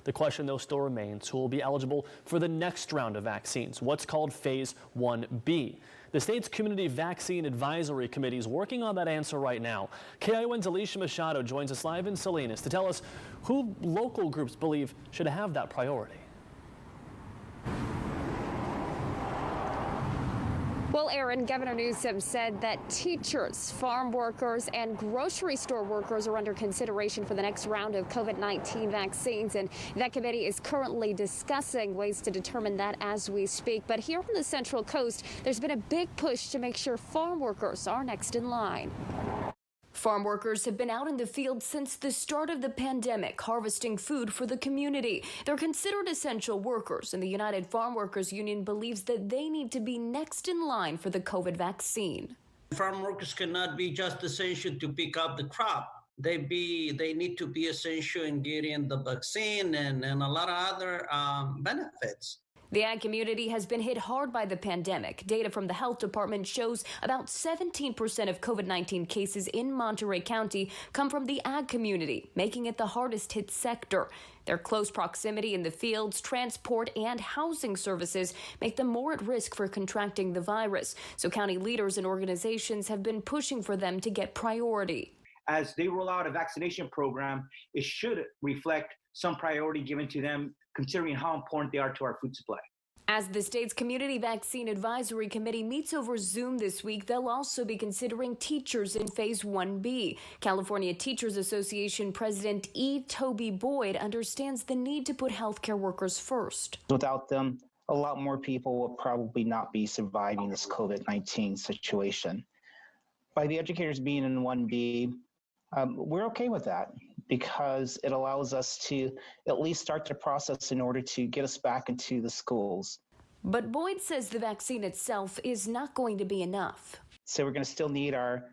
The question, though, still remains who will be eligible for the next round of vaccines, what's called Phase 1B. The state's Community Vaccine Advisory Committee is working on that answer right now. KION's Alicia Machado joins us live in Salinas to tell us who local groups believe should have that priority. Well, Aaron, Governor Newsom said that teachers, farm workers, and grocery store workers are under consideration for the next round of COVID-19 vaccines, and that committee is currently discussing ways to determine that as we speak. But here on the Central Coast, there's been a big push to make sure farm workers are next in line. Farm workers have been out in the field since the start of the pandemic, harvesting food for the community. They're considered essential workers, and the United Farm Workers Union believes that they need to be next in line for the COVID vaccine. Farm workers cannot be just essential to pick up the crop. They need to be essential in getting the vaccine and a lot of other benefits. The ag community has been hit hard by the pandemic. Data from the health department shows about 17% of COVID-19 cases in Monterey County come from the ag community, making it the hardest hit sector. Their close proximity in the fields, transport, and housing services make them more at risk for contracting the virus. So county leaders and organizations have been pushing for them to get priority. As they roll out a vaccination program, it should reflect some priority given to them, considering how important they are to our food supply. As the state's Community Vaccine Advisory Committee meets over Zoom this week, they'll also be considering teachers in Phase 1B. California Teachers Association President E. Toby Boyd understands the need to put healthcare workers first. Without them, a lot more people will probably not be surviving this COVID-19 situation. By the educators being in 1B, we're okay with that, because it allows us to at least start the process in order to get us back into the schools. But Boyd says the vaccine itself is not going to be enough. So we're going to still need our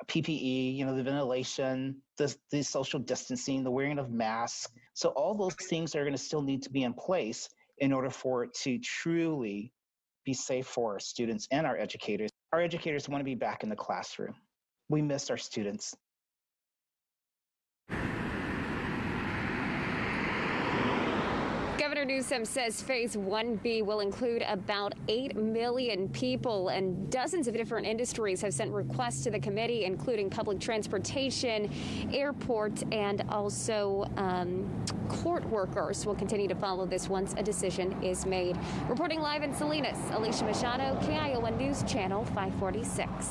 PPE, the ventilation, the social distancing, the wearing of masks. So all those things are going to still need to be in place in order for it to truly be safe for our students and our educators. Our educators want to be back in the classroom. We miss our students. Governor Newsom says Phase 1B will include about 8 million people, and dozens of different industries have sent requests to the committee, including public transportation, airport, and also court workers. We'll continue to follow this once a decision is made. Reporting live in Salinas, Alicia Machado, KION News Channel 546.